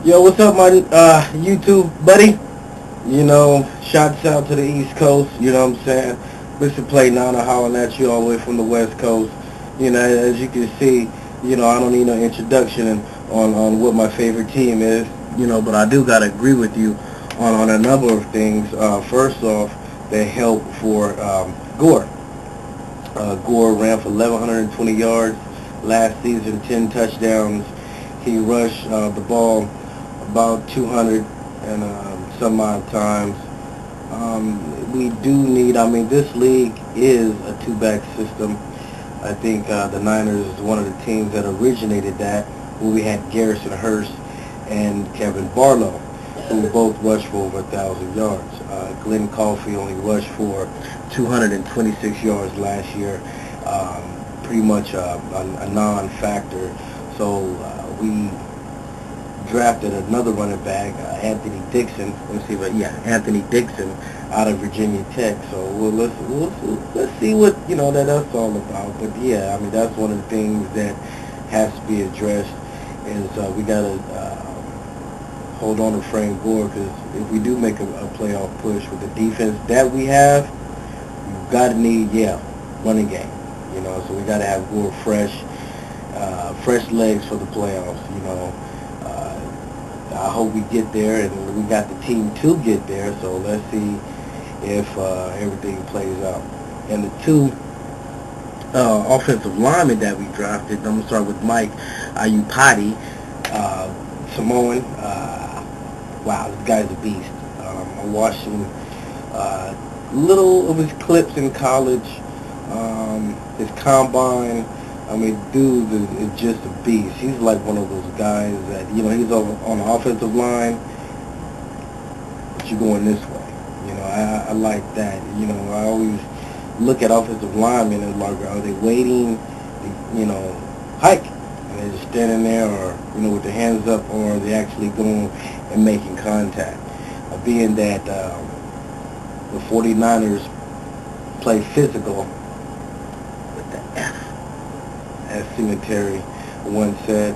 Yo, what's up, my YouTube buddy? Shouts out to the East Coast. You know what I'm saying? Mr. Playniner hollering at you all the way from the West Coast. As you can see, I don't need no introduction on what my favorite team is. But I do gotta agree with you on a number of things. First off, the help for Gore. Gore ran for 1,120 yards last season, 10 touchdowns. He rushed the ball about 200 and some odd times. We do need, this league is a two-back system. I think the Niners is one of the teams that originated that, where we had Garrison Hurst and Kevin Barlow, who both rushed for over 1,000 yards. Glenn Coffey only rushed for 226 yards last year, pretty much a non-factor. So we drafted another running back, Anthony Dixon. Anthony Dixon out of Virginia Tech. So let's see what that's all about. But yeah, that's one of the things that has to be addressed. Is we gotta hold on to Frank Gore, because if we do make a playoff push with the defense that we have, we've got to need running game. So we got to have Gore fresh legs for the playoffs. I hope we get there, and we got the team to get there. So let's see if everything plays out. And the two offensive linemen that we drafted, I'm gonna start with Mike Ayupati, Samoan. Wow, this guy's a beast. I watched him little of his clips in college, his combine. Dude is just a beast. He's like one of those guys that, he's on the offensive line, but you're going this way. I like that. I always look at offensive linemen and like, are they waiting, hike? And they're just standing there, or, with their hands up, or are they actually going and making contact? Being that the 49ers play physical with the F, as Cemetery once said,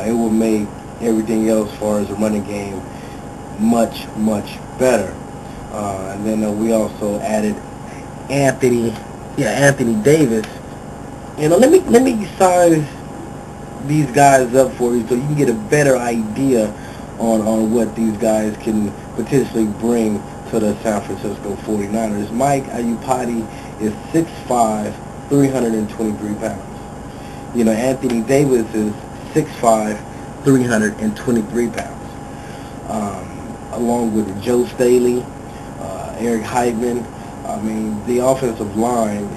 it will make everything else as far as the running game much, much better. And then we also added Anthony Davis. Let me size these guys up for you so you can get a better idea on what these guys can potentially bring to the San Francisco 49ers. Mike Ayupati is 6'5", 323 pounds. Anthony Davis is 6'5", 323 pounds. Along with Joe Staley, Eric Heitman. The offensive line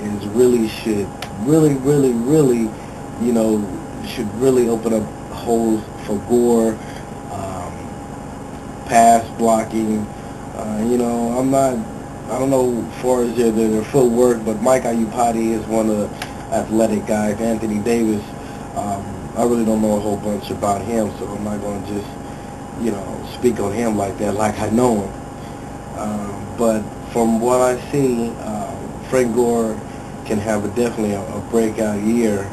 should really open up holes for Gore, pass blocking. I don't know as far as their footwork, but Mike Ayupati is one of the athletic guys. Anthony Davis, I really don't know a whole bunch about him, so I'm not going to just, speak on him like that, like I know him. But from what I see, Frank Gore can have definitely a breakout year.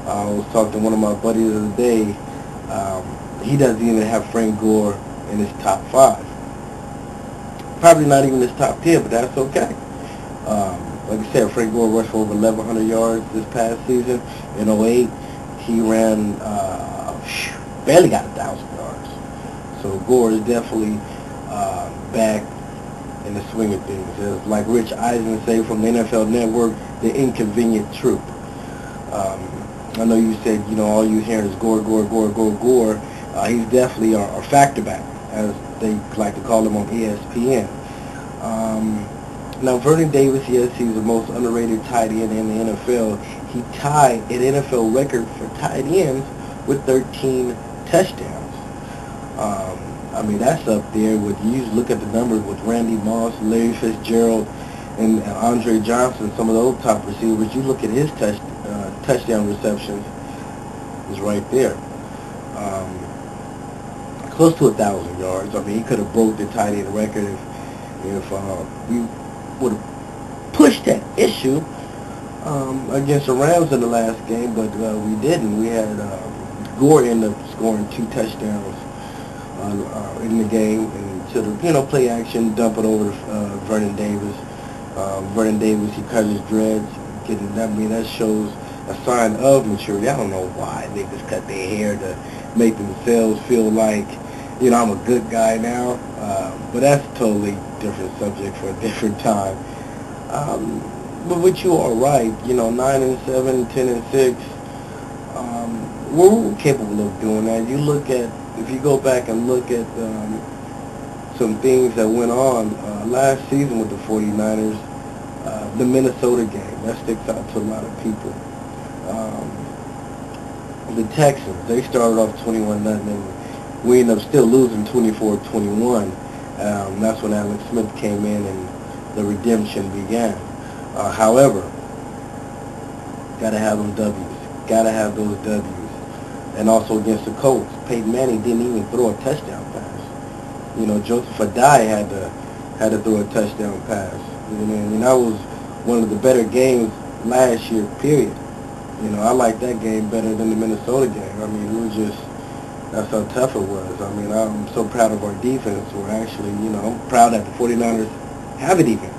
I was talking to one of my buddies the other day. He doesn't even have Frank Gore in his top 5. Probably not even his top 10, but that's okay. Like I said, Frank Gore rushed for over 1,100 yards this past season. In '08, he ran, barely got 1,000 yards. So Gore is definitely back in the swing of things. As like Rich Eisen say from the NFL Network, the inconvenient truth. I know you said, all you hear is Gore. He's definitely a factor back, as they like to call him on ESPN. Now, Vernon Davis, yes, he's the most underrated tight end in the NFL. He tied an NFL record for tight ends with 13 touchdowns. That's up there with, you look at the numbers with Randy Moss, Larry Fitzgerald, and Andre Johnson, some of those top receivers. You look at his touchdown receptions is right there. Close to 1,000 yards. He could have broke the tight end record if we would have pushed that issue against the Rams in the last game, but we didn't. We had Gore end up scoring 2 touchdowns in the game, and to the play action, dump it over to Vernon Davis. Vernon Davis, he cut his dreads. That shows a sign of maturity. I don't know why niggas cut their hair to make themselves feel like, I'm a good guy now. But that's a totally different subject for a different time. But you are right. 9-7, 10-6. We're capable of doing that. If you go back and look at some things that went on last season with the 49ers, the Minnesota game, that sticks out to a lot of people. The Texans, they started off 21-0, and we ended up still losing 24-21. That's when Alex Smith came in and the redemption began. However, got to have them W's. Got to have those W's. And also against the Colts, Peyton Manning didn't even throw a touchdown pass. Joseph Adai had to throw a touchdown pass. And that was one of the better games last year, period. I like that game better than the Minnesota game. That's how tough it was. I'm so proud of our defense. I'm proud that the 49ers have a defense.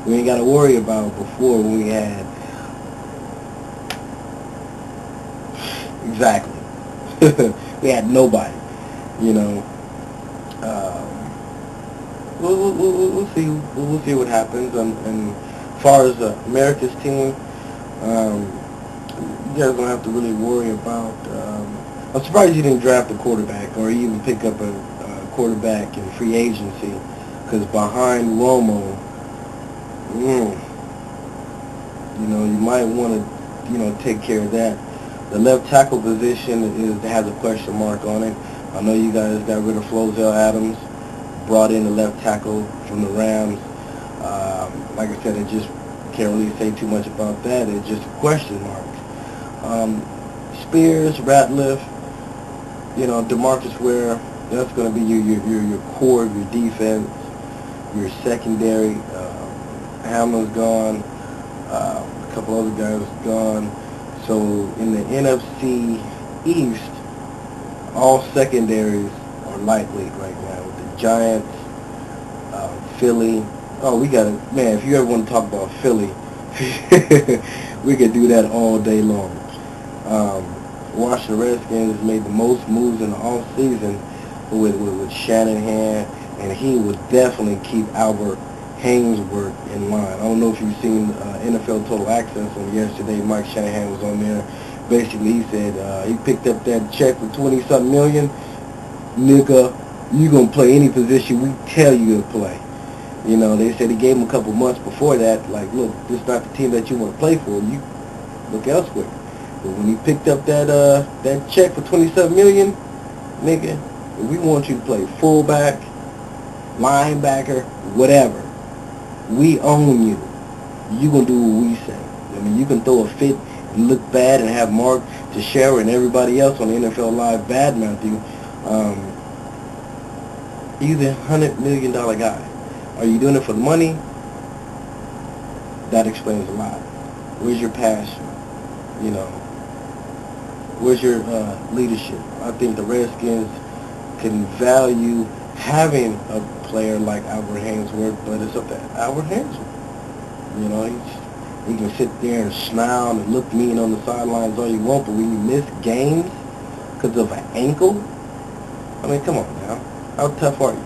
We ain't got to worry about before when we had, exactly, we had nobody, We'll see. We'll see what happens. And as far as America's team, you guys don't have to really worry about. I'm surprised you didn't draft a quarterback or even pick up a quarterback in free agency, because behind Romo, you might want to, take care of that. The left tackle position has a question mark on it. I know you guys got rid of Flozell Adams, brought in the left tackle from the Rams. Like I said, I just can't really say too much about that. It's just a question mark. Spears, Ratliff, DeMarcus Ware, that's going to be your core of your defense, your secondary. Hamlin's gone. A couple other guys gone. So in the NFC East, all secondaries are lightweight right now. With the Giants, Philly. Oh, we got to, man, if you ever want to talk about Philly, we could do that all day long. Washington Redskins made the most moves in the offseason with Shanahan, and he would definitely keep Albert Hainsworth in line. I don't know if you've seen NFL Total Access on yesterday. Mike Shanahan was on there. Basically, he said he picked up that check for 20-something million. Nigga, you gonna play any position we tell you to play. They said he gave him a couple months before that. Like, look, this is not the team that you want to play for. You look elsewhere. But when he picked up that check for 27 million, nigga, we want you to play fullback, linebacker, whatever. We own you. You gonna do what we say. You can throw a fit and look bad and have Mark Teixeira and everybody else on the NFL Live badmouth you. You're the $100 million guy. Are you doing it for the money? That explains a lot. Where's your passion? Where's your leadership? I think the Redskins can value having a player like Albert Hainsworth, but it's up to Albert Hainsworth. He can sit there and smile and look mean on the sidelines all you want, but when you miss games because of an ankle, come on now. How tough are you?